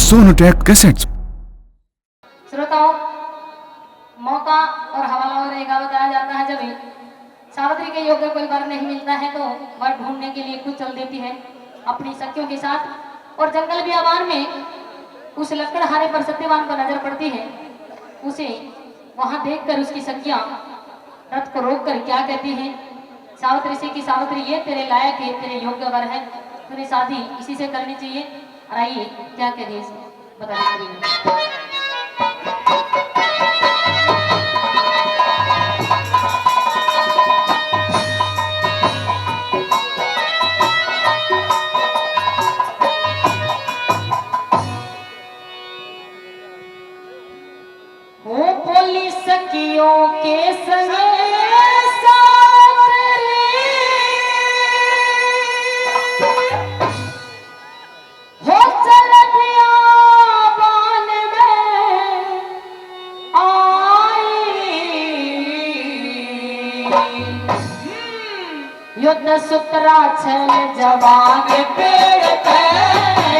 Sonotech cassettes. श्रोताओं, मौका और हवाला और एक बताया जाता है, जब सावित्री के योग्य कोई वर नहीं मिलता है तो वर ढूंढने के लिए खुद चल देती है अपनी सखियों के साथ। और जंगल बियाबान में उस लकड़हारे पर सत्यवान को नजर पड़ती है। उसे वहां देखकर उसकी सखियां रथ को रोककर क्या कहती हैं, सावित्री से कि सावित्री, ये तेरे लायक है, तेरे योग्य वर है, तुझे शादी इसी से करनी चाहिए। और आइए क्या कहिए बताइए। सखियों के संग सावित्री हो चल बियाबान में आई, युद्ध सूत्रा छल जवान पेड़ पे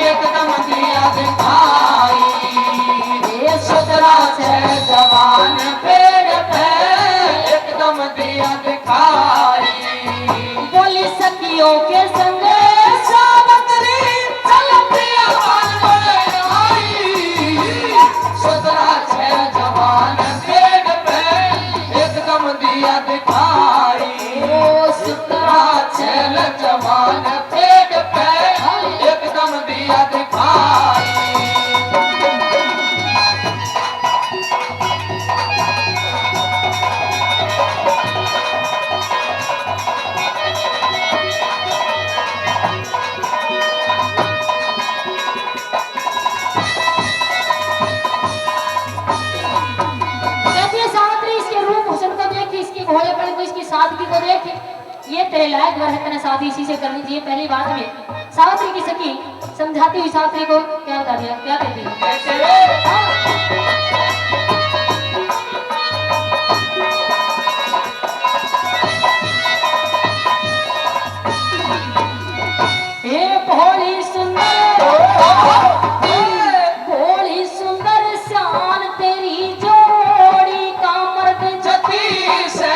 एकदम दिया दिखाई, ये सूत्रा छल जवान पेड़ पे एकदम दिया दिखाई। बोली सखियों के संग सावित्री चल बियाबान में आई, सूत्रा छल जवान पेड़ पे एकदम दिया दिखाई, ओ सूत्रा छल जवान पेड़ पे एकदम दिया दिखाई। सादगी को देख, ये तेरे लायक वर है, तेने शादी इसी से करनी चाहिए। पहली बात में सावित्री की सखी समझाती हुई सावित्री को क्या बता दिया, क्या कहती है, हे भोली सुंदर, भोली सुंदर शान तेरी जोड़ी का मर्द जती से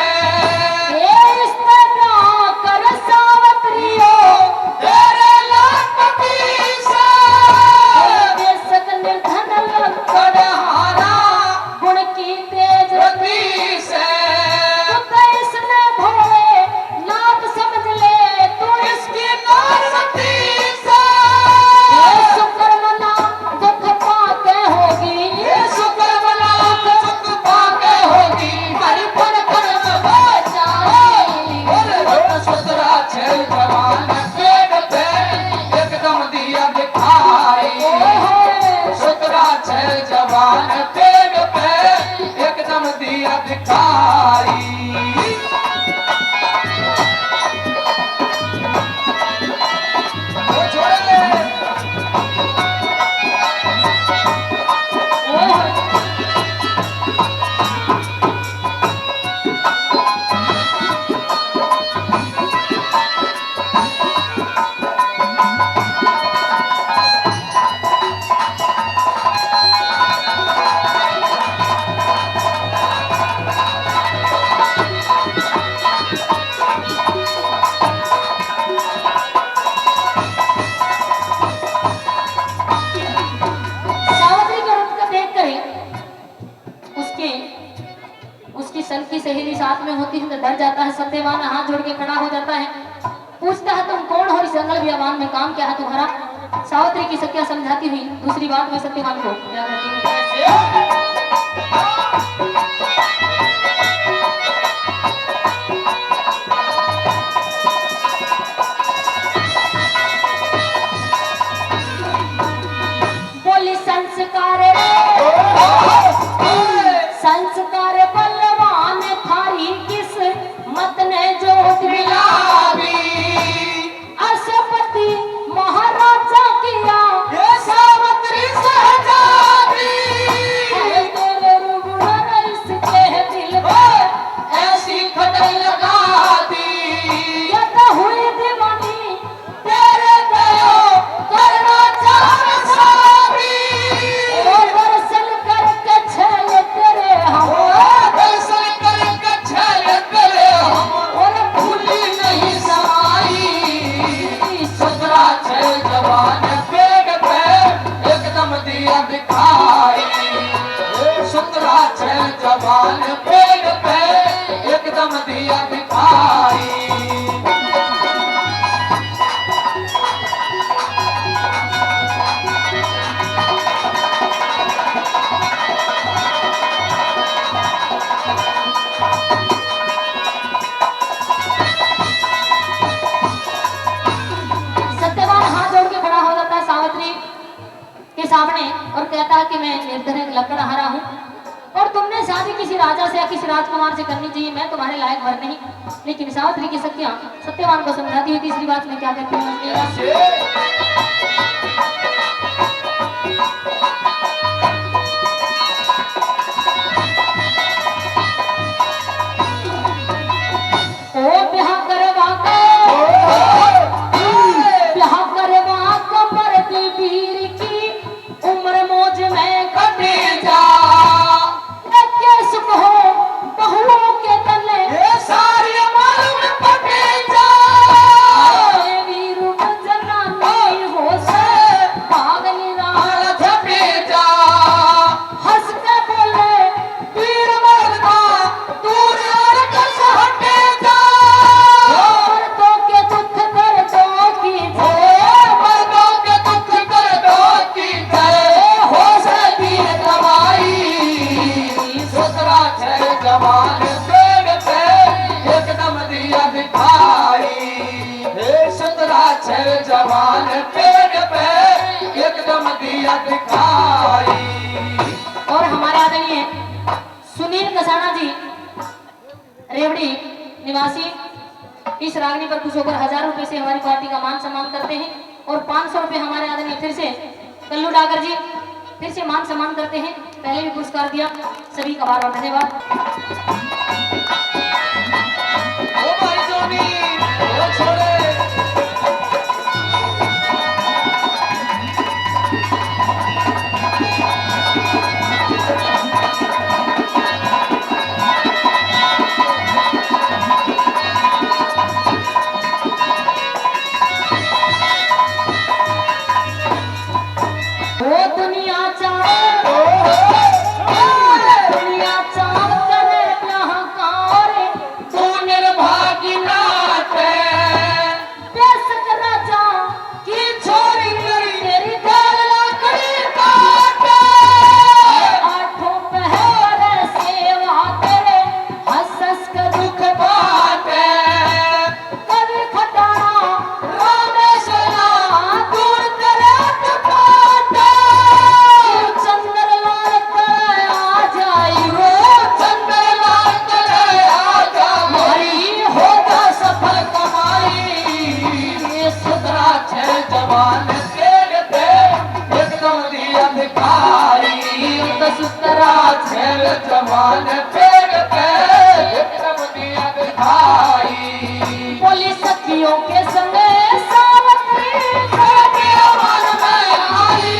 सहेली साथ में होती है तो डर जाता है। सत्यवान हाथ जोड़ के खड़ा हो जाता है, पूछता है तुम कौन हो, इस जंगल बियाबान में काम क्या है तुम्हारा। सावित्री की सखियां समझाती हुई दूसरी बात में सत्यवान को क्या कहती है, बोली संस्कार संस्कार बलवान थारी किस मत ने जोत मिलावी, अशपति महाराजा किया सावित्री सहजादी, पेड़ पे एकदम दिया दिखाई। सत्यवान हाथ जोड़ के खड़ा हो जाता है सावित्री के सामने और कहता है कि मैं निर्धन एक लकड़हारा हूँ और तुमने शादी किसी राजा से या किसी राजकुमार से करनी चाहिए, मैं तुम्हारे लायक वर नहीं। लेकिन सावित्री की सखियां सत्यवान को समझाती हुई तीसरी बात में क्या कहती है, जवान पेड़ पे एकदम दिया दिखाई। हे सुतराक्षर जवान पेड़ पे एकदम दिया दिखाई। और हमारे आदरणीय सुनील कसाना जी रेवड़ी निवासी इस रागनी पर खुश होकर 1000 रुपए से हमारी पार्टी का मान सम्मान करते हैं और 500 रुपए हमारे आदरणीय फिर से कल्लू डागर जी फिर से मान सम्मान करते हैं। पहले भी पुरस्कार दिया, सभी का बार बार धन्यवाद। ओ भाई जोनी, ओ छोड़े। जवान पेड़ पे एकदम दिया दिखाई। बोली सखियों के संग सावित्री मन में आई।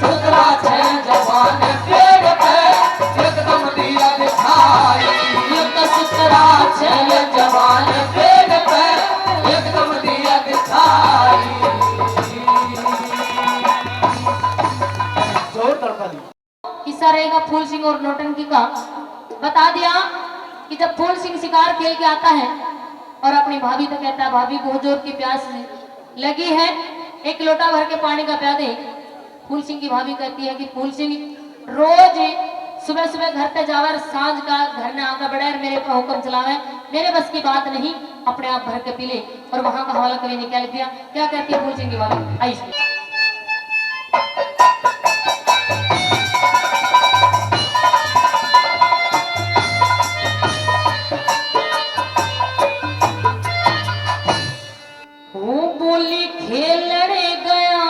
सुतराक्षर जवान पेड़ पे एकदम दिया दिखाई। सुतराक्षर जवान पेड़ पे एकदम दिया दिखाई। जोर तड़का किस्सा रहेगा फूल सिंह और नौटंकी का। बता दिया कि जब फूल सिंह शिकार खेल के आता है और अपनी भाभी तो कहता है भाभी बहुत जोर की प्यास लगी है, एक लोटा भर के पानी का प्या दे। फूल सिंह की भाभी कहती है कि फूल सिंह रोज सुबह सुबह घर पे जावर सांझ का घर में आकर बड़े मेरे पर हुक्म चलावे, मेरे बस की बात नहीं, अपने आप भर के पी ले। और वहां का हवाला कवि ने क्या लिख दिया, क्या कहती है फूल सिंह की भाभी, आई बोली खेलने गया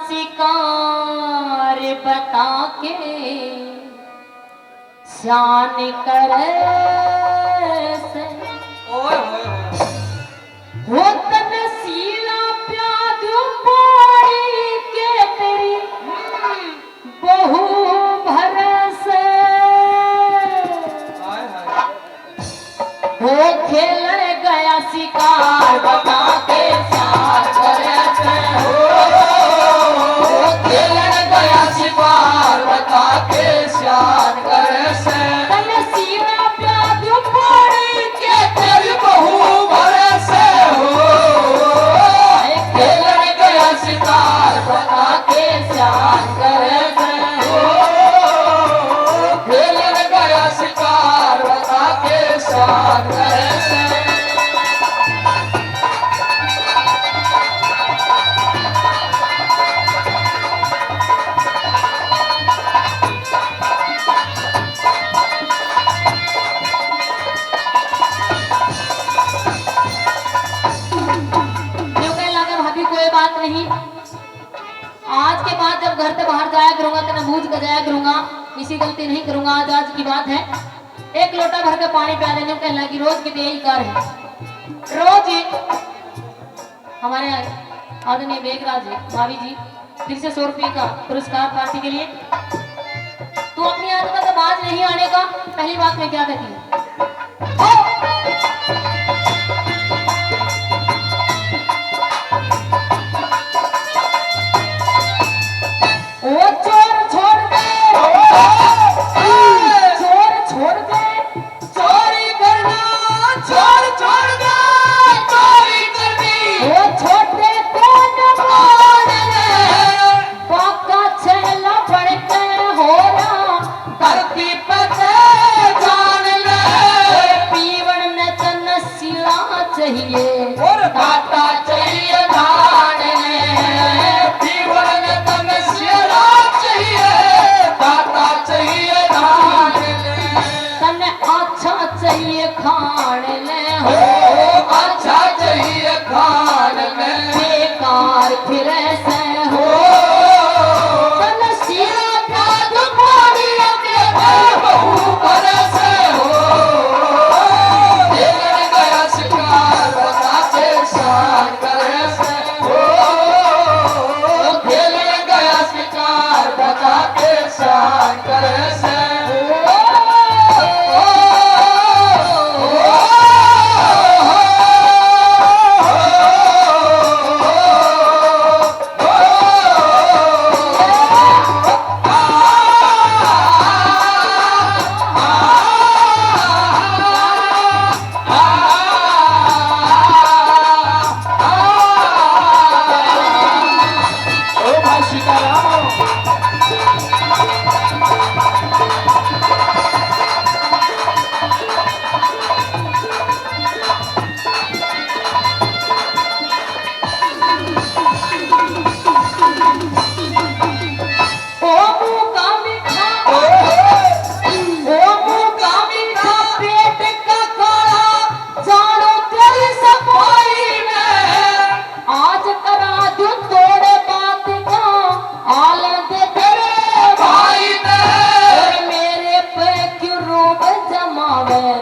शिकार बता के शान करे से हो तन सीला प्याद पानी के तेरी बहु भरसे हो खेलने गया शिकार बता के शान करे से हो खेलने गया शिकार बता के शान करे से तन बजाया करूंगा, इसी गलती नहीं करूंगा। आज की बात है, एक लोटा भर के पानी पिला देने को कहना कि रोज की यही कार है। रोज ही हमारे आदरणीय बेगराज जी भाभी जी फिर से 100 रुपये का पुरस्कार पार्टी के लिए। तू अपनी आदत का बाज नहीं आने का, पहली बात मैं क्या कहती हूँ,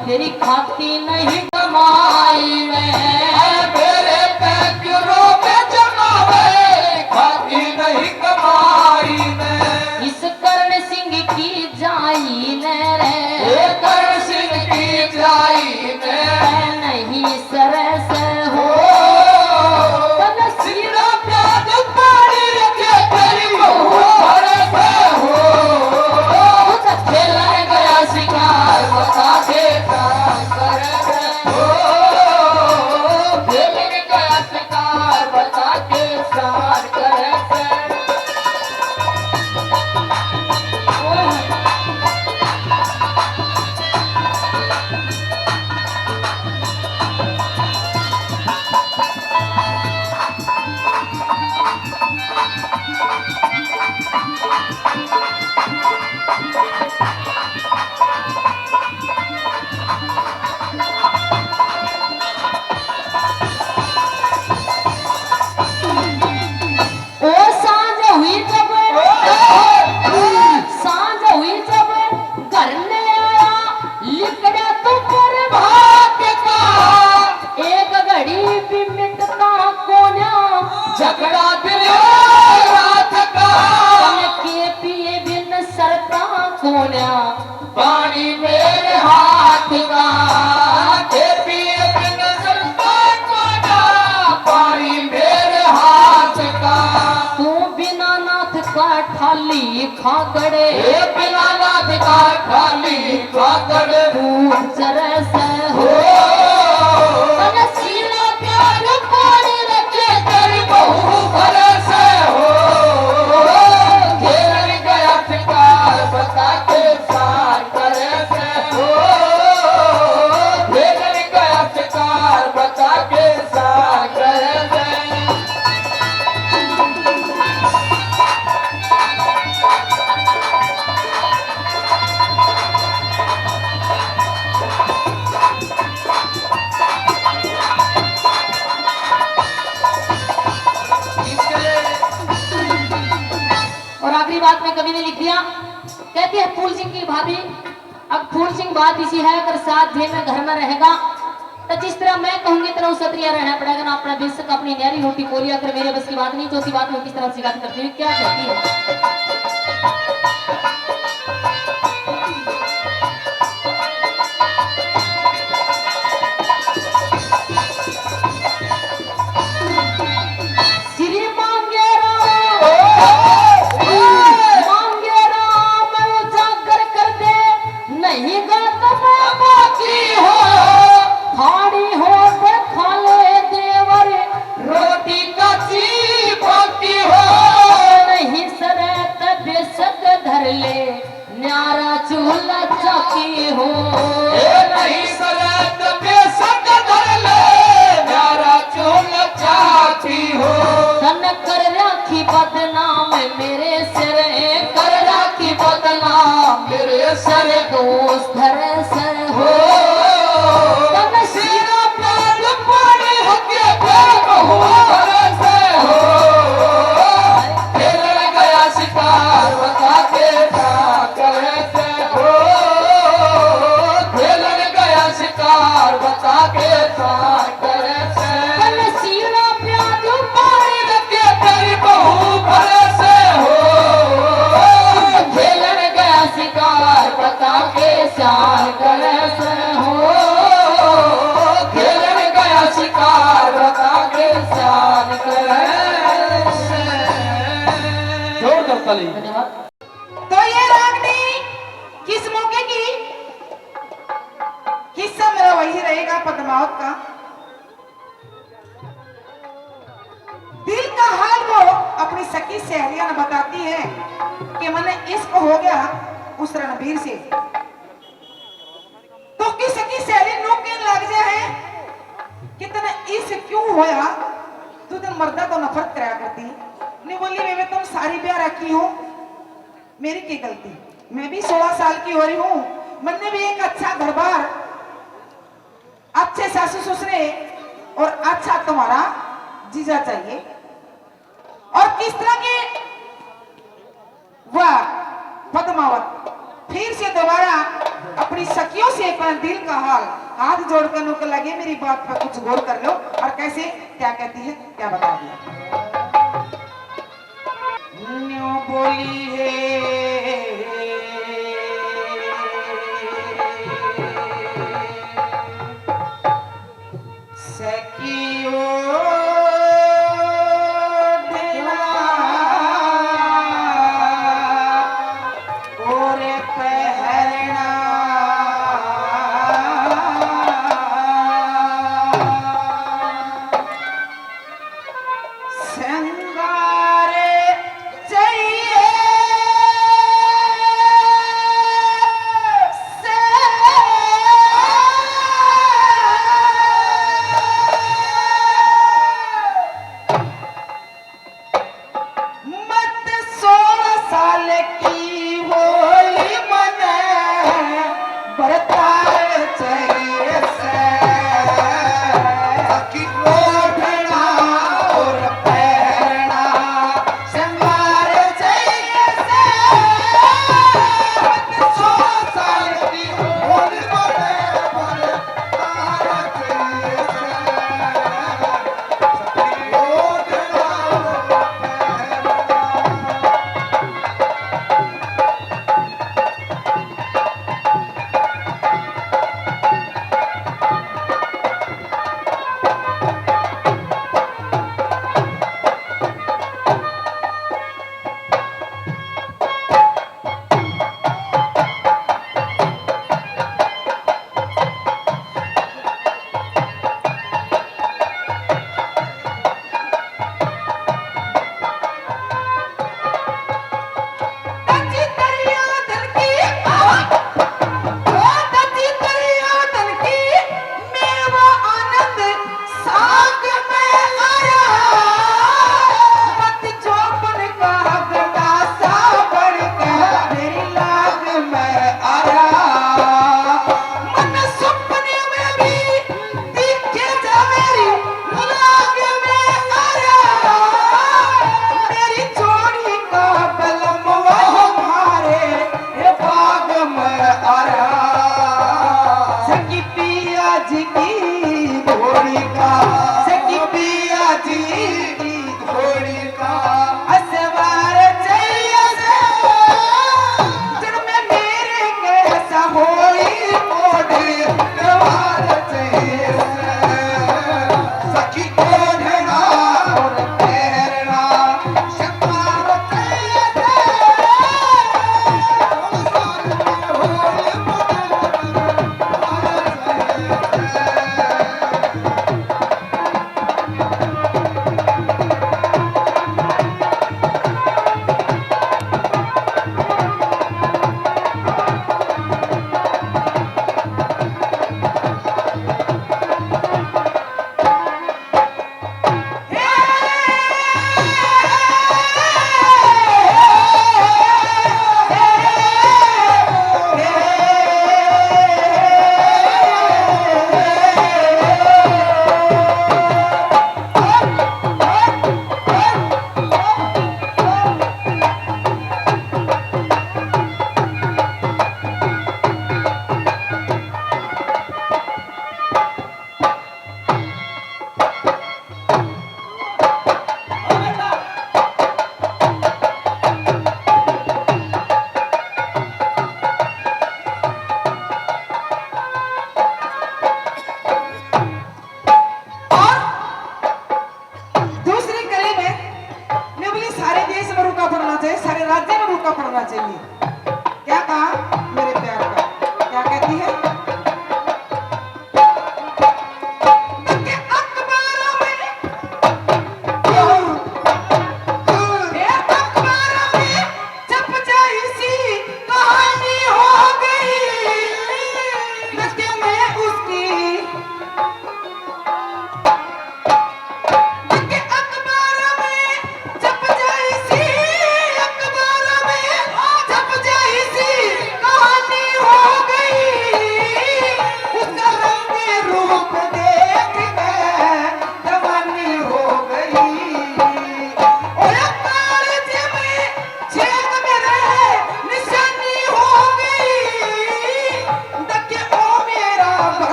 तेरी खाती नहीं कमाई में, मेरे पे क्यों रोके जमावे, खाती नहीं कमाई में। इस कर्ण सिंह की जाई ने रे, कर्ण सिंह की जाई ने नहीं सरस हो सीधा प्याज पानी रखे तेरी बहू भरस हो। खेलने गया शिकार बता दे झगड़ा दिल रात का के पिए बिन सरता कोना, पानी मेरे हाथ का के पिए बिन सरता कोना, पानी मेरे हाथ का। तू बिना नाथ का ठाली खाकड़े, बिना नाथ का ठाली खाकड़े, चरस हो बहू भरस हो। खेल गया शिकार बता के सार करे से हो, खेल गया शिकार बता के सार करे से। कवि ने लिख दिया। कहती है फूल सिंह की भाभी, अब फूल सिंह बात इसी है, अगर साथ जे में घर में रहेगा तो जिस तरह मैं कहूंगी तरह उस तरह रहना पड़ेगा ना। अपना बेशक अपनी न्यारी रोटी कोरी, अगर मेरे बस की बात नहीं, चौथी बात मैं किस तरह शिकायत करती हूँ, क्या कहती है। न्यारा चूल्हा चौकी हो नहीं सरत बेसक धर ले, न्यारा चूल्हा चौकी हो। तन कर राखी बदनाम मेरे सिर, कर राखी बदनाम मेरे सर दोस्त धर सर हो। तन सीना प्यार पानी होके फिर बहु भरोसे हो। खेल गया शिकार बता के कैसे हो। खेल गया शिकार बता के कैसे। तन सीना प्याज पानी के तेरी बहु भरोसे हो। खेल गया शिकार बता के श्याम कैसे हो। खेल गया शिकार बता के शान कैसे। जोर कर ताली। धन्यवाद। तो ये रागनी किस मौके की, किस्सा मेरा वही रहेगा पद्मावत का। दिल का हाल वो अपनी सखी सहेलियां ने बताती है कि मैंने इश्क हो गया उस रणबीर से। तो की सखी सहेली नो के लग जाए कि तने इश्क क्यों होया, तू तो मर्दा तो नफरत कराया करती। नहीं बोली मैं तुम सारी ब्याह रखी हूं, मेरी क्या गलती, मैं भी 16 साल की हो रही हूँ। मैंने भी एक अच्छा घर बार, अच्छे सासू ससुरे और अच्छा तुम्हारा जीजा चाहिए। और किस तरह के वाह पद्मावत फिर से दोबारा अपनी सखियों से अपना दिल का हाल हाथ जोड़कर नुक लगे, मेरी बात पर कुछ गौर कर लो। और कैसे क्या कहती है, क्या बता दिया। न्यू बोली है सखियों और पहरना संगारे चाहिए।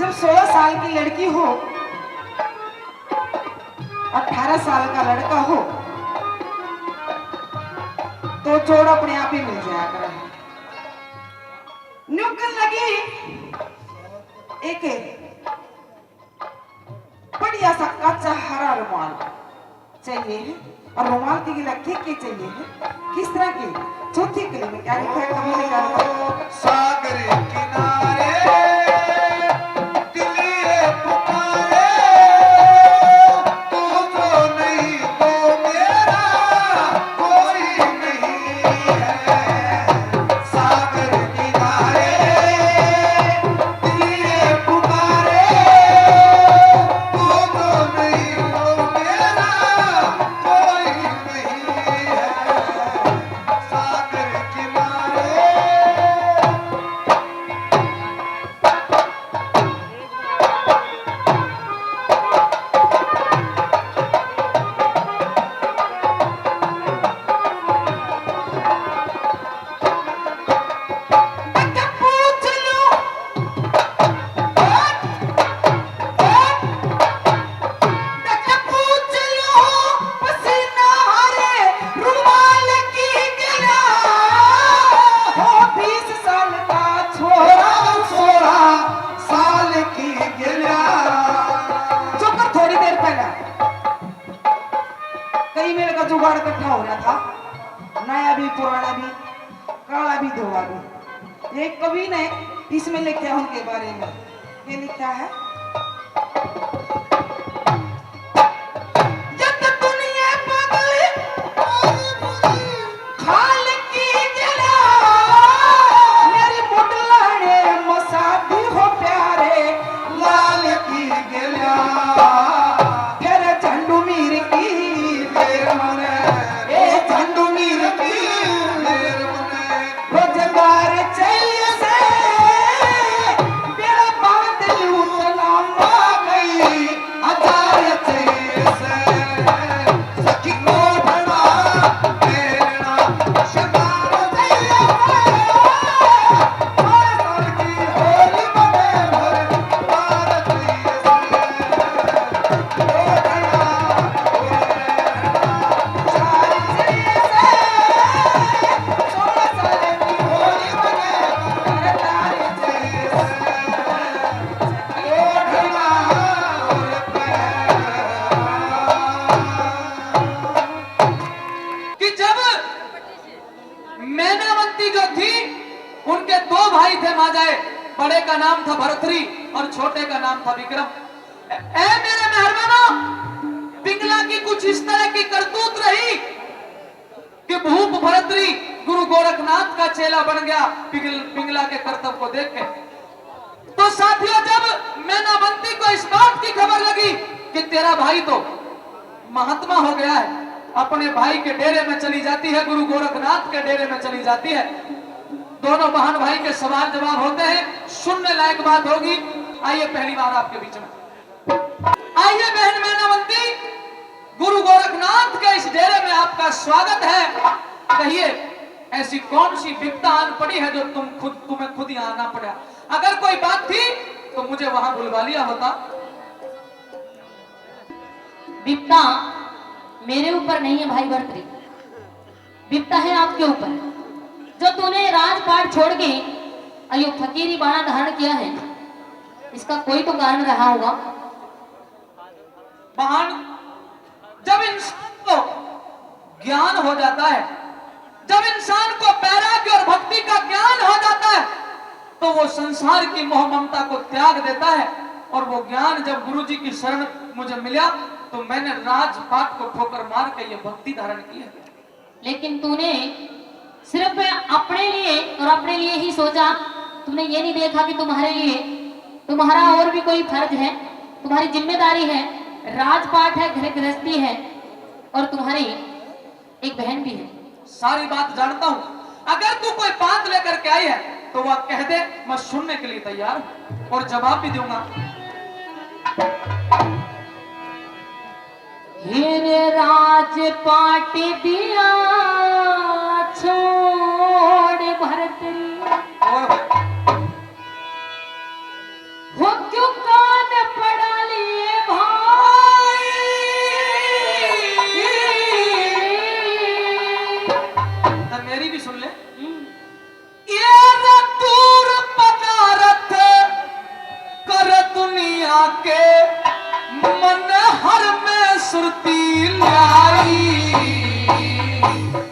जब 16 साल की लड़की हो, 18 साल का लड़का हो, तो जोड़ अपने आप ही मिल जाया करे। न्यूकन लगी एक बढ़िया सा कच्चा हरा रुमाल चाहिए है, और रुमाल की लड़की के चाहिए है किस तरह की? चौथी कली में क्या लिखा है? कभी निकाल सागर किनारे दिल ये पुकारे, तू तो नहीं तो मेरा कोई नहीं है। सागर किनारे दिल ये पुकारे, तू तो नहीं तो मेरा कोई नहीं है। सागर किनारे जुगाड़ इकट्ठा हो रहा था, नया भी, पुराना भी, काला भी, धोला भी। एक कवि ने इसमें लिखा उनके बारे में, ये लिखा है बड़े का नाम था भरतरी और छोटे का नाम था विक्रम। ए मेरे मेहरबानों, पिंगला की कुछ इस तरह की करतूत रही कि भूप भरतरी गुरु गोरखनाथ का चेला बन गया पिंगला के कर्तव्य को देख के। तो साथियों, जब मैनावंती को इस बात की खबर लगी कि तेरा भाई तो महात्मा हो गया है, अपने भाई के डेरे में चली जाती है, गुरु गोरखनाथ के डेरे में चली जाती है। दोनों बहन भाई के सवाल जवाब होते हैं, सुनने लायक बात होगी। आइए पहली बार आपके बीच में, आइए बहन मैनावंती, गुरु गोरखनाथ के इस डेरे में आपका स्वागत है। कहिए, ऐसी कौन सी विपदा आन पड़ी है जो तुम्हें खुद यहाँ आना पड़ा? अगर कोई बात थी तो मुझे वहां बुलवा लिया होता। विपदा मेरे ऊपर नहीं है भाई भरतरी, विपदा है आपके ऊपर। जो तूने राजपाट छोड़ के अयो फकीरी बाणा धारण किया है, इसका कोई तो कारण रहा होगा। बहन, जब इंसान को ज्ञान हो जाता है, जब इंसान को वैराग्य और भक्ति का ज्ञान हो जाता है, तो वो संसार की मोह ममता को त्याग देता है। और वो ज्ञान जब गुरुजी की शरण मुझे मिला, तो मैंने राजपाट को ठोकर मार के ये भक्ति धारण की है। लेकिन तूने सिर्फ अपने लिए और अपने लिए ही सोचा, तुमने ये नहीं देखा कि तुम्हारे लिए तुम्हारा और भी कोई फर्ज है, तुम्हारी जिम्मेदारी है, राजपाट है, घर गृहस्थी है, और तुम्हारी एक बहन भी है। सारी बात जानता हूं, अगर तू कोई बात लेकर के आई है तो वह कह दे, मैं सुनने के लिए तैयार हूं और जवाब भी दूंगा। राजपाट दिया छोड़ भरतरी, हो क्यों कान पड़ा लिए भाई। तो मेरी भी सुन ले। ये दूर पदारथ कर दुनिया के मन हर में सुरती लाई,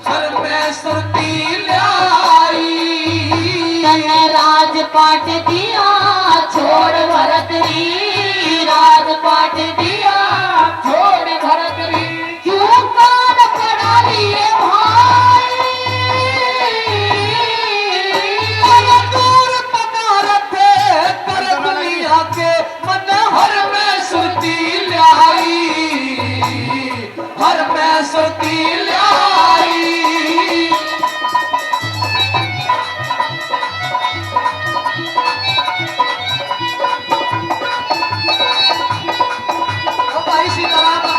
हर में सुरती लाई। तने राजपाट दिया छोड़ भरत री, राजपाट दिया छोड़ भरत री। क्यों कान पड़ा लिए भाई। दूर पदारथ कर दुनिया के मन हर में सुरती लाई, हर में सुरती लाई। ओ भाई सीताराम का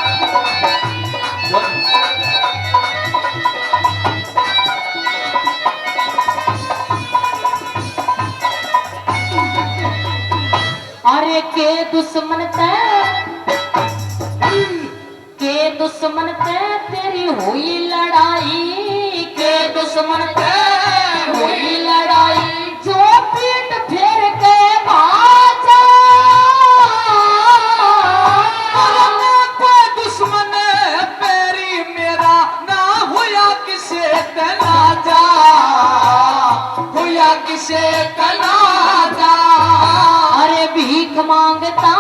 अरे के दुश्मन ते तेरी हुई लड़ाई, के दुश्मन ते हुई लड़ाई। जो पीठ फेर के भाजा, कोई दुश्मन पैरी मेरा ना हुआ किसे तनाजा, हुआ किसे तनाजा। अरे भीख मांगता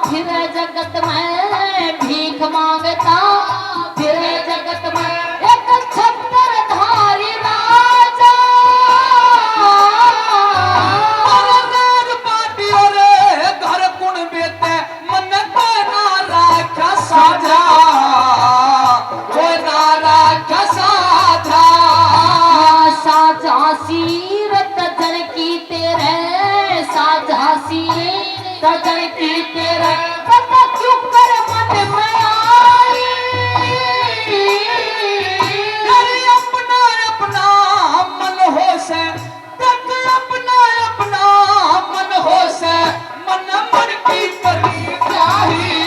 फिर जगत में, भीख मांगता फिर जगत में। एक छत्र धारी राजा, राजपाटी और घर कुण बेते मन को ना राखा साझा, कोई ना राखा साझा। साझा सीरत जन की तेरे, साझा सीरत जन की तेरे। पता क्यों कर मन में आई। अरे अपना अपना मन हो से तक, अपना अपना मन हो से मन मन की करनी चाहिए,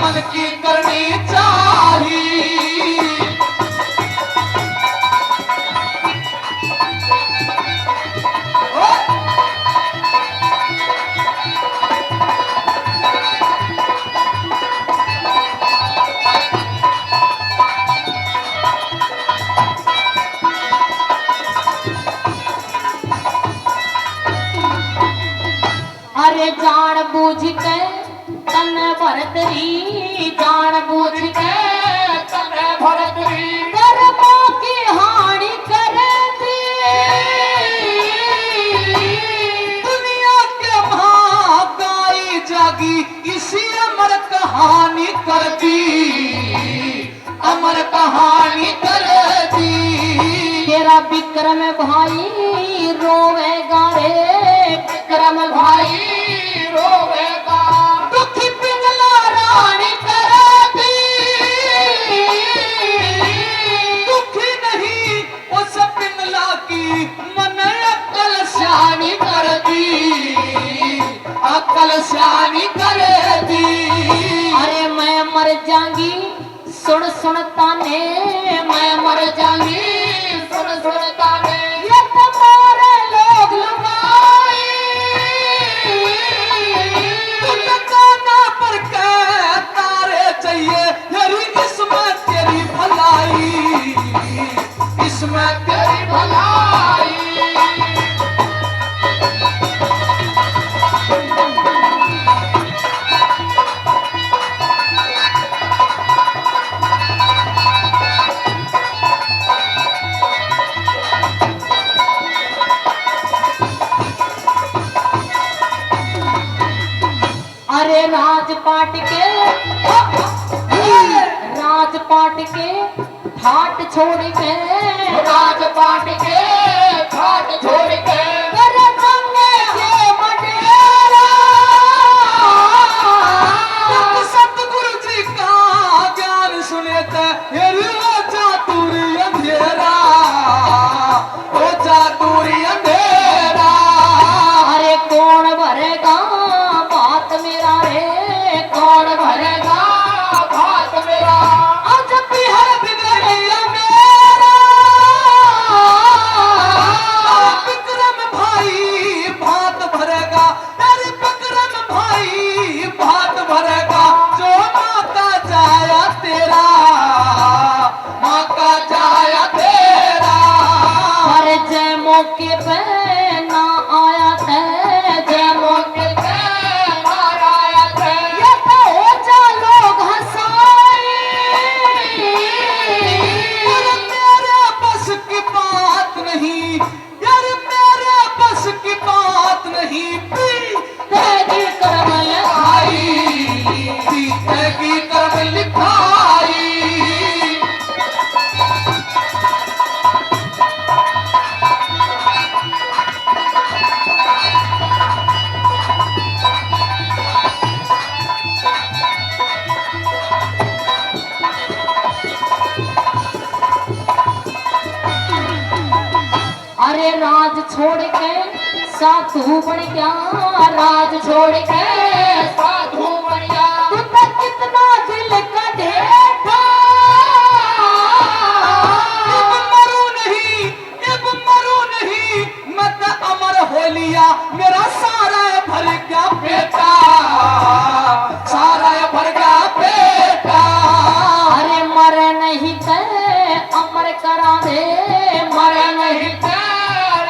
मन की करनी चाहिए। अरे जान बूझ के तन भरत री, जान बूझ के तन भरत री। कर्मों की हानि करे दी, दुनिया के महाकाई जागी इसी अमर कहानी कर दी, अमर कहानी कर दी। तेरा विक्रम भाई रोवेगा रे, विक्रम भाई रोवेगा। दुखी पिघला रानी कर दी, दुखी नहीं उस पिघला की मन अकल शानी कर दी, अकल शानी कर दी। अरे मैं मर जाऊंगी सुन सुन ताने, मैं मर जाऊंगी सुन सुन ताने। ये तुम्हारे लोग लुगाई, दुकाना पर के तारे चाहिए तेरी, इसमें तेरी भलाई, इसमें तेरी भलाई। अरे राजपाट के, राजपाट के ठाट छोड़ के, राजपाट के ठाट छोड़ के। कर संगे के मडेरा, सतगुरु जी का ज्ञान सुने थे चातुरी अंधेरा, ओ चातुरी अंधेरा। अरे कौन भरे भरेगा भात मेरा रे, कौन भरेगा भात मेरा। आज भी है बिगड़ैया मेरा विक्रम भाई भात भरेगा, अरे विक्रम भाई भात भरेगा, जो माता जाया तेरा, माँ का जाया तेरा। अरे जय मौके पे ना आया थे, जय मौके पे ना आया थे, ये तो हो जा लोग हंसाए। अरे मेरे बस की बात नहीं, यार मेरे बस की बात नहीं, तेरी करम लिखाई, पीतेगी करम लिखाई। अरे राज छोड़ के साधु बन गया, राज छोड़ के साधु बन गया, तू तो कितना दिल का ढेठा। अब मरू नहीं, अब मरू नहीं, मैं तो अमर हो लिया, मेरा सारा भर गया बेटा, सारा भर गया बेटा। अरे मर नहीं ते अमर करा दे, मर नहीं ते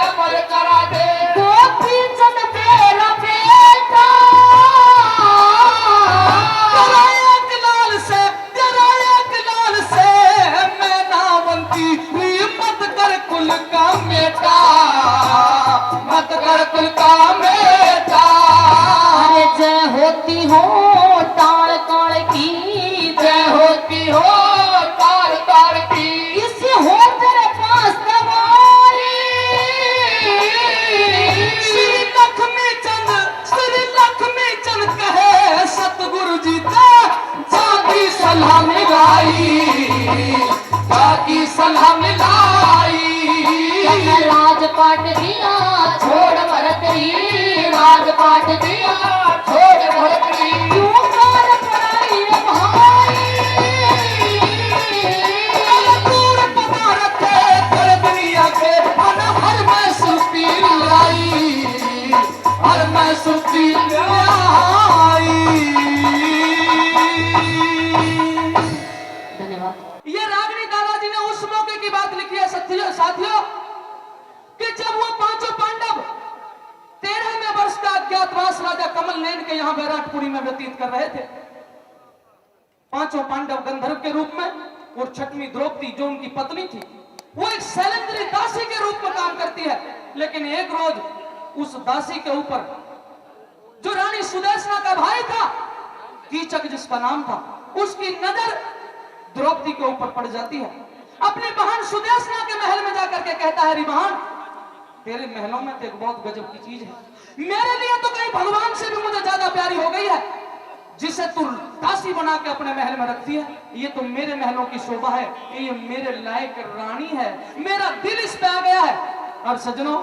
अमर करा दे, गोपी चंद तेरा बेटा। तेरा एक लाल से, तेरा एक लाल से मैं ना बनती, मत कर कुल का बेटा, मत कर कुल का बेटा। अरे जय होती हो ताल काल की, जय होती हो ताल काल की, इसी हो तेरे पास दवाई। श्री लक्ष्मी चंद, श्री लक्ष्मी चंद कहे सतगुरु जी का जागी सलाह मिलाई, जागी सलाह मिलाई। राजपाट दिया छोड़ भरतरी, राजपाट दिया छोड़ भरतरी, क्यों कार पड़ाई रे भाई। दूर पता रखे कर दुनिया के, हर मैं सुस्ती लाई, हर मैं सुस्ती लाई। धन्यवाद। ये रागिनी दादाजी ने उस मौके की बात लिखी है साथियों, कि जब वो पांचों पांडव 13वें वर्ष का अज्ञातवास राजा कमल नयन के यहाँ बैराटपुरी में व्यतीत कर रहे थे। पांचों पांडव गंधर्व के रूप में, और छठवीं द्रौपदी जो उनकी पत्नी थी, वो एक शैलेंद्री दासी के रूप में काम करती है। लेकिन एक रोज उस दासी के ऊपर जो रानी सुदेशना का भाई था, कीचक जिसका नाम था, उसकी नजर द्रौपदी के ऊपर पड़ जाती है। अपनी बहन सुदेशना के महल में जाकर के कहता है, री बहन तेरे महलों में तो एक बहुत गजब की चीज है, मेरे लिए तो कहीं भगवान से भी मुझे ज्यादा प्यारी हो गई है, जिसे तू दासी बना के अपने महल में रखती है। ये तो मेरे महलों की शोभा है, ये मेरे लायक रानी है, मेरा दिल इस पे आ गया है। और सज्जनों,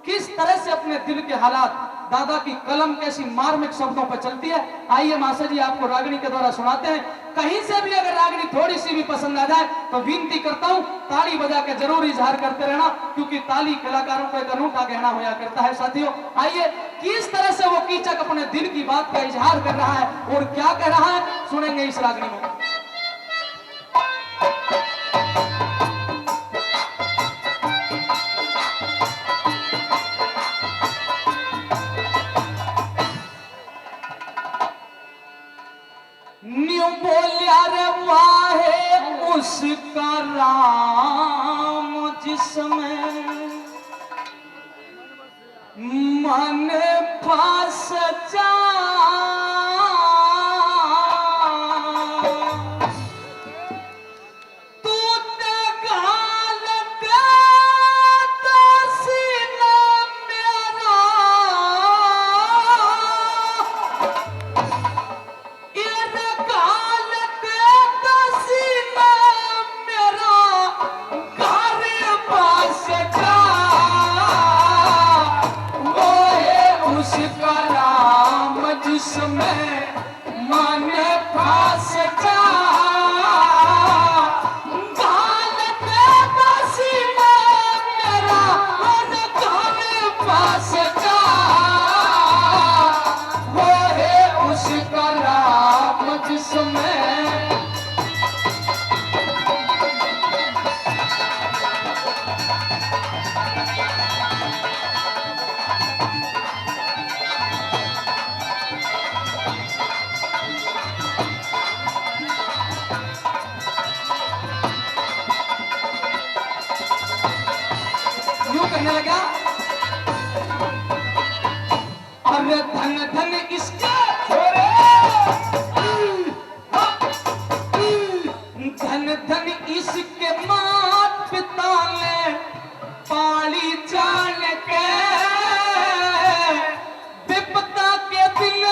किस तरह से अपने दिल के हालात दादा की कलम कैसी मार्मिक शब्दों पर चलती है, आइए मास्टर जी आपको रागिनी के द्वारा सुनाते हैं। कहीं से भी अगर रागिनी थोड़ी सी भी पसंद आ जाए तो विनती करता हूं ताली बजा के जरूर इजहार करते रहना, क्योंकि ताली कलाकारों का एक अनूठा गहना होया करता है। साथियों आइए, किस तरह से वो कीचक अपने दिल की बात का इजहार कर रहा है और क्या कह रहा है, सुनेंगे इस रागिनी में। न्यू बोलिया रे वाहे उसका राम जिसमें मन फंस जा, तू ते गाल दे तो सीना मेरा, ये गाल दे तो सीना मेरा, घर पास जा, वो है उसका राम। जिसमें माने फांस जा गाल पे बसी मेरा मन गाल फांस जा वो है उसका नाम जिसमें करने लगा। और धन धन इसके धन धन इसके मात पिता ने पाली जान के विपदा के दिन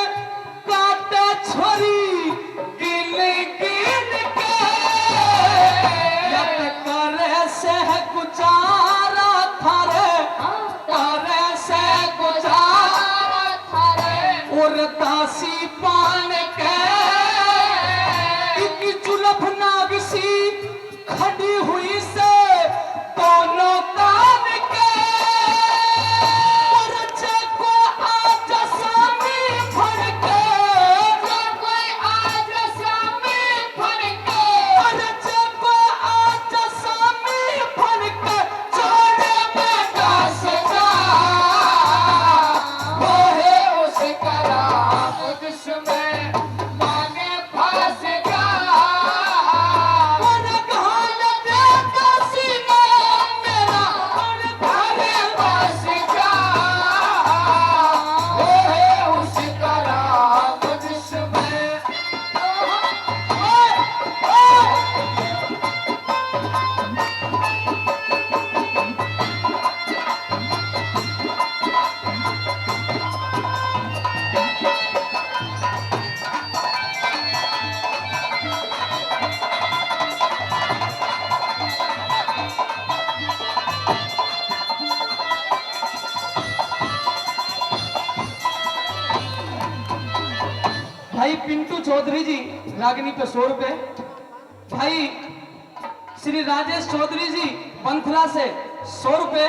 काटे छोरी गिन गिन के जब करे से गुजारा और दासी पान के एक जुलफ नागिसी खड़ी हुई से दोनों कान के और को आज सामी फड़ के आज सामी फड़ के और को आज सामी फड़ के छोड़े में दास जा वो है उसका जिसमें माने फांस जा मन घाल दे सीना मेरा मन घाले फांस जा वो है उसका नाम जिसमें भाई पिंटू चौधरी जी रागिनी पे 100 रुपए, भाई श्री राजेश चौधरी जी पंथला से 100 रुपए,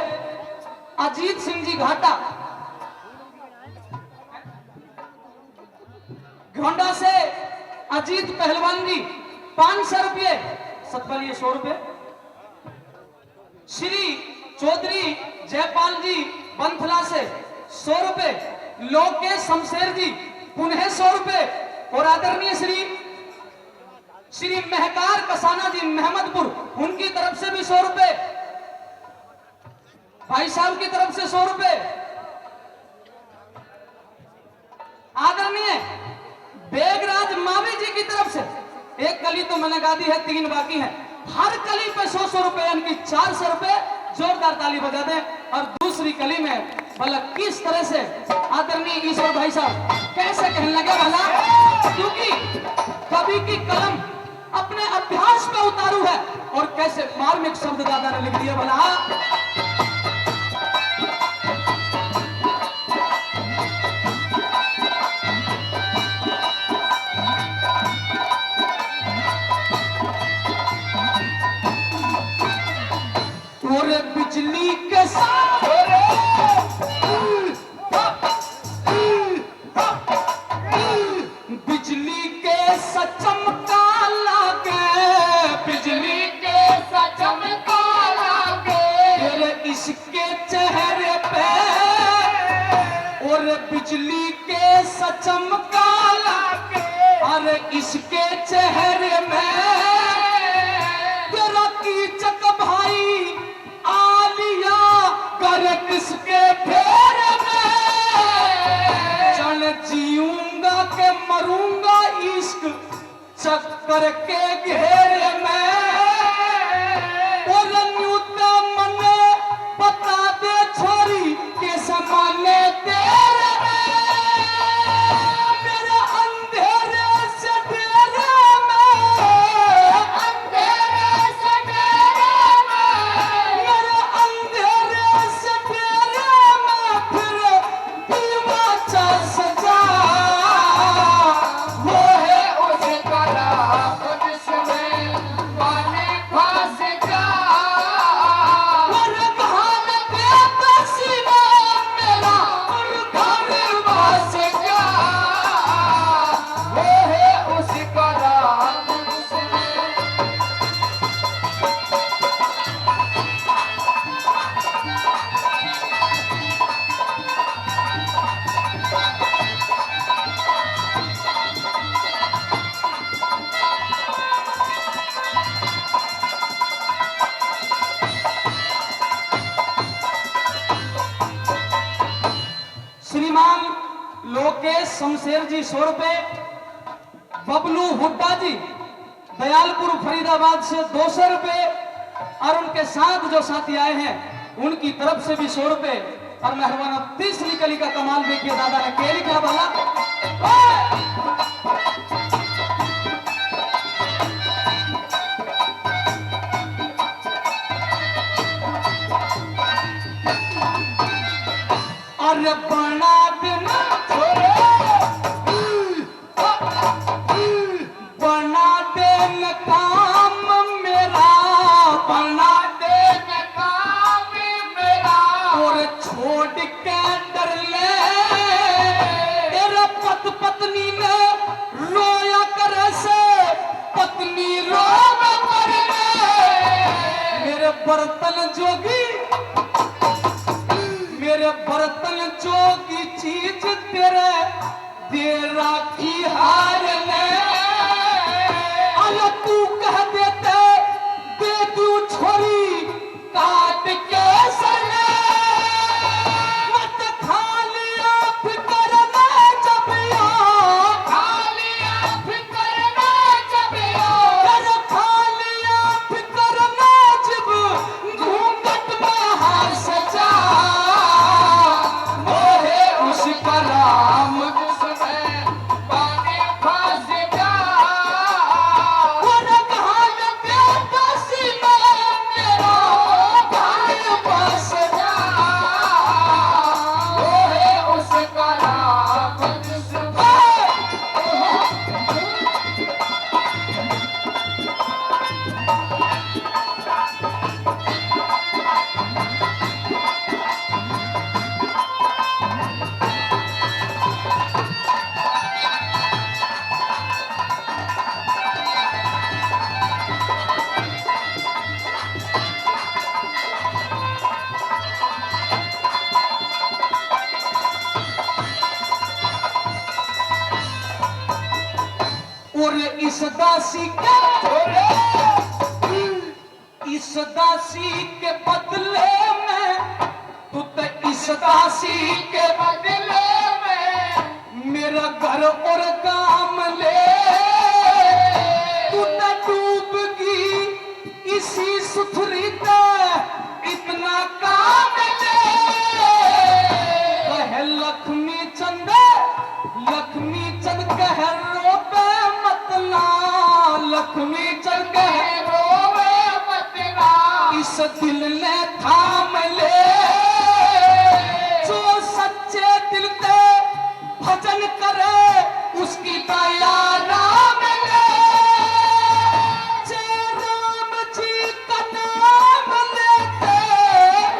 अजीत सिंह जी घाटा गोंडा से अजीत पहलवान जी 500 रुपये, सतपाल ये 100 रुपए, श्री चौधरी जयपाल जी पंथला से 100 रुपए, लोकेश शमशेर जी पुनः 100 रुपए और आदरणीय श्री महकार कसाना जी महमदपुर उनकी तरफ से भी 100 रुपए, भाई साहब की तरफ से 100 रुपए, आदरणीय बेगराज मावी जी की तरफ से एक कली तो मैंने गा दी है, 3 बाकी है, हर कली पे 100 रुपए यानी कि 400 रुपए, जोरदार ताली बजा दें। और दूसरी कली में भला किस तरह से आदरणीय ईश्वर भाई साहब कैसे कहने लगे भला, क्योंकि कवि की कलम अपने अभ्यास पे उतारू है और कैसे मार्मिक शब्द दादा ने लिख दिया भला। और बिजली के साथ बिजली के सचमका लागे, बिजली के सचमका लागे इसके चेहरे पे, और बिजली के सचमका लागे अरे इसके चेहरे में तेरा कीचक भाई आलिया कर किसके फेरे में, चल जीऊंगा के मरूंगा इश्क चक्कर के घेरे में, और न्यूता मने बता दे छोरी के समाने तेरे में, मेरे अंधेरे से तेरे में, अंधेरे से तेरे में, मेरे अंधेरे से तेरे में फिर दीवा चा सजा योगेश शमशेर जी 100 रुपए, बबलू हुड्डा जी दयालपुर फरीदाबाद से 200 रुपए, और उनके साथ जो साथी आए हैं उनकी तरफ से भी 100 रुपए। और मेहरबान तीसरी कली का कमाल देखिए, दादा ने क्या लिखा भला। अरे बना देना बना देना काम मेरा, बना देना काम मेरा, और छोड़ के डर ले तेरा पत्नी ने रोया करे से पत्नी रोवे कर मेरे बर्तन जोगी, मेरे बर्तन जोगी चीज तेरे दे राखी हार ले। अरे तू कह देते दे तू छोरी काट के सने, मत खालिया फिकर में जब यो, खालिया फिकर में जब यो, अरे खालिया फिकर में जब घूंघट में हाथ सजा मोहे उसका राम जिसमें पानी फंस जा। वो रंगहाल बेटा सीना मेरा भाई फंस जा मोहे उसका राम जिसमें। और इस दासी के इस दासी के बदले में तू तो इस दासी के बदले में मेरा घर और काम ले, तू तो डूबगी इसी सुथरी पे इतना काम ले। कहे लक्ष्मी चंद कह रोबे मतला, लक्ष्मी चंद कह रोबे मतला, इस दिल ने थाम ले जो सच्चे दिल से भजन करे उसकी दया राम ले। जय राम जी का नाम लेते,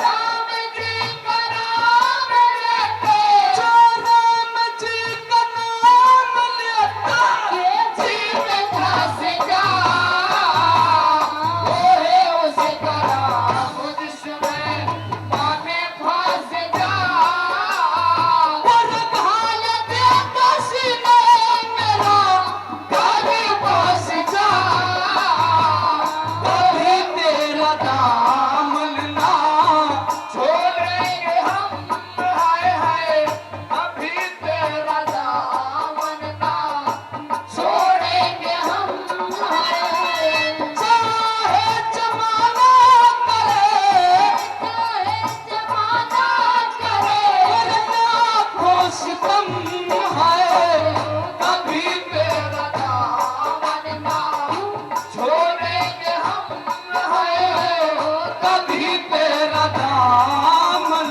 राम जी का नाम लेते, जय राम जी का नाम लेते, ये जीवन धस जा ओहे उसका राम जिसमें पानी फंस जा। वो रंगहाल बेटा सीना मेरा भाई फंस जा, कभी तेरा दामन ना छोड़ेंगे हम, हाय हाय कभी तेरा दामन ना छोड़ेंगे हम, हाय हाय। चाहे जमाना करे, चाहे जमाना करे, वरना खुश तुम है कभी तेरा दामन ना छोड़ेंगे हम, है कभी तेरा दामन।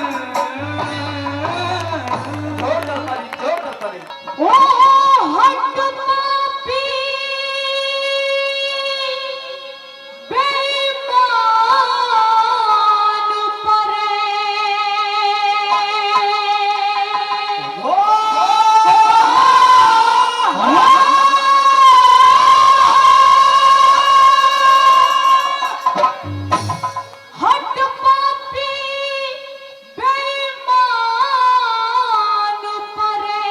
छोड़ पड़ी ओ हट पापी बेईमान परे, हट पापी बेईमान परे,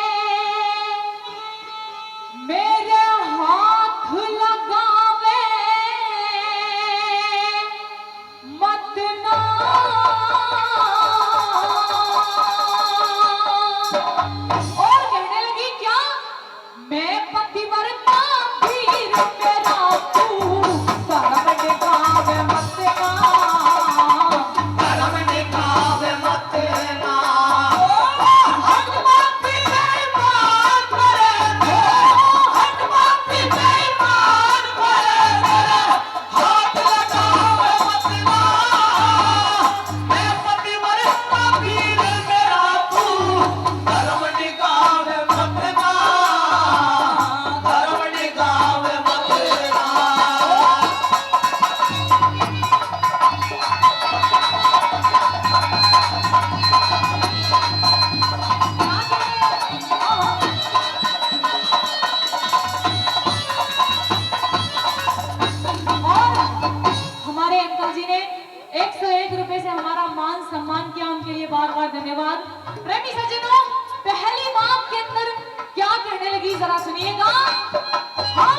सम्मान किया, उनके लिए बार बार धन्यवाद। प्रेमी सज्जनों, पहली बात के अंदर क्या कहने लगी जरा सुनिएगा। हाँ,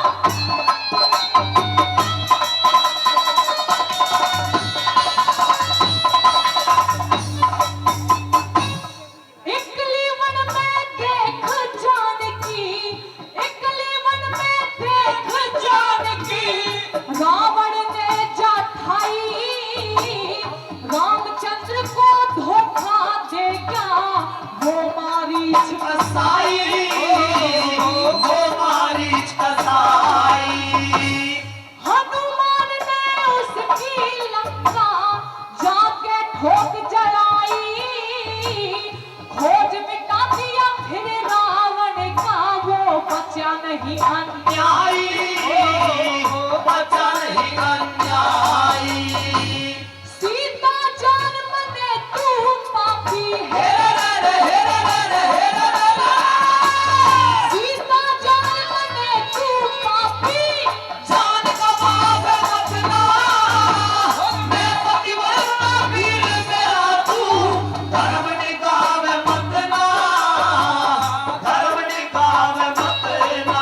रावण ने जाठाई रामचंद्र को धोखा दे क्या, वो मारीच कसाई, वो मारीच कसाई। हनुमान ने उसकी लंका जाके ठोक जलाई, खोज मिटा दिया फिर रावण का, वो बचा नहीं अन्यायी, बचा नहीं अन्यायी। सीता जन्म ने तू पापी है, सीता जन्म ने तू पापी, जान गवावे मत ना, मैं पतिव्रता वीर मेरा तू, धर्म निकावे मत ना, धर्म निकावे मत ना।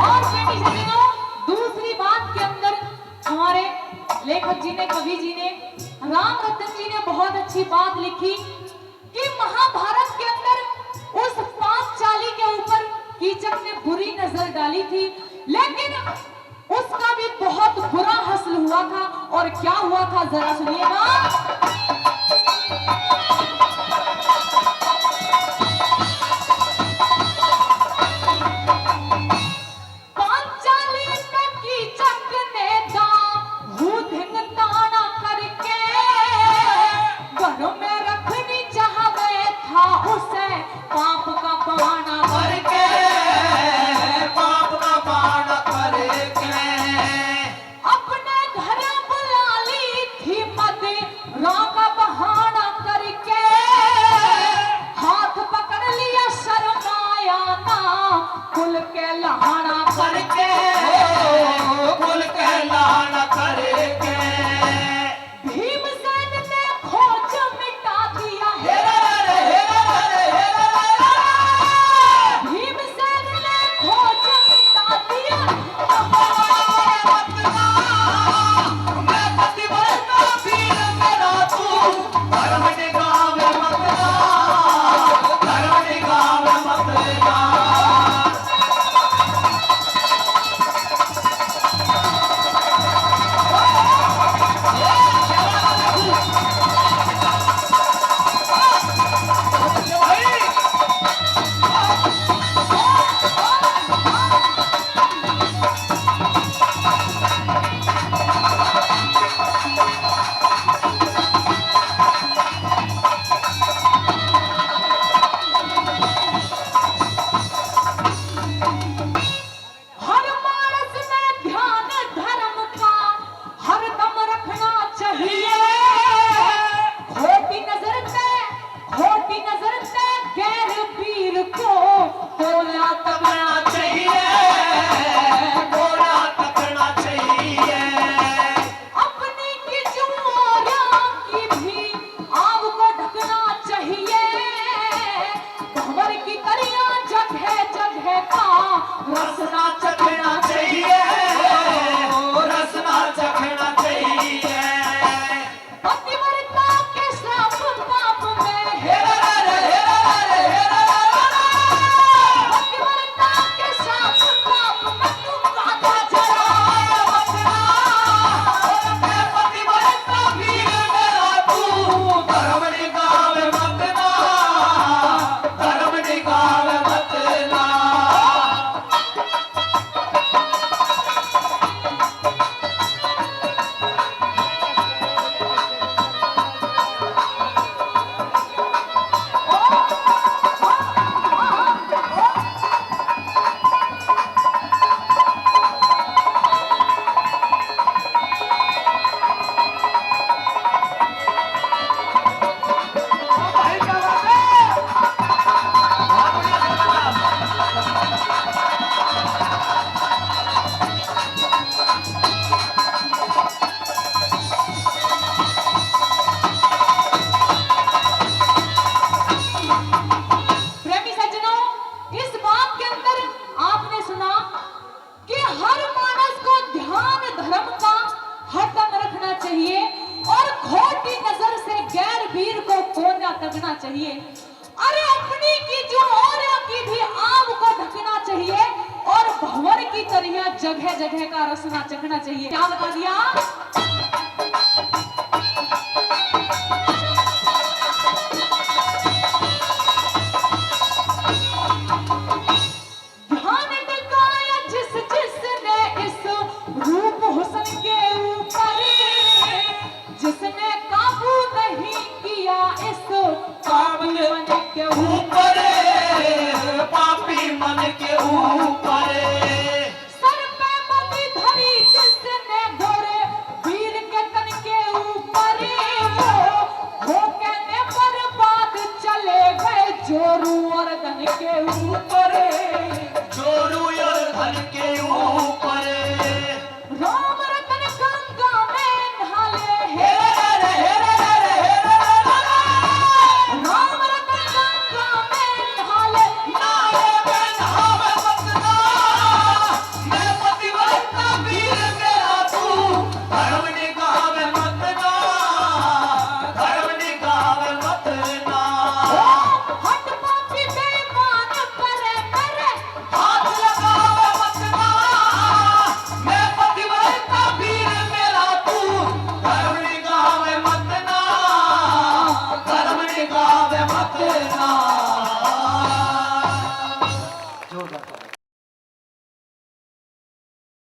और प्रेमी सज्जनों, दूसरी बात के अंदर हमारे लेखक जी ने, कवि जी ने, राम रतन जी ने बहुत अच्छी बात लिखी कि महाभारत के अंदर उस पांचाली के ऊपर कीचक ने बुरी नजर डाली थी, लेकिन उसका भी बहुत बुरा हासिल हुआ था। और क्या हुआ था जरा सुनिएगा। पांचाली में कीचक ने दाऊद ताना करके घर में रखनी चाहवे था उसे, पाप का बाना करके, पाप का बाण करके, अपने घर बुला ली थी मद, राम चाहिए। अरे अपनी की जो औरों की भी आग को ढकना चाहिए और भंवर की तरह जगह जगह का रसना चखना चाहिए। क्या बता दिया? ध्यान टिकाया जिस जिसने इस रूप हुस्न के ऊपर, जिसने काबू नहीं किया इस पापी मन के ऊपर, पापी मन के ऊपर। सर पे मोती धरी जिसने घोड़े वीर के तन के ऊपर, वो कहने बर्बाद चले गए जोरू और धन के ऊपर, जोरू और धन के ऊपर। राम रतन गंगा में नहाले हे रे हे रे रे हे रे राम रतन गंगा में नहाले नाले में नहावे मत ना, मैं पतिव्रता वीर मेरा तू, धर्म निगाहे मत ना, धर्म निगाहे मत ना। हट पापी बेईमान पर करे हाथ लगावे मत ना, मैं पतिव्रता वीर मेरा तू, धर्म निगाहे मत ना, धर्म निगाहे मत ना।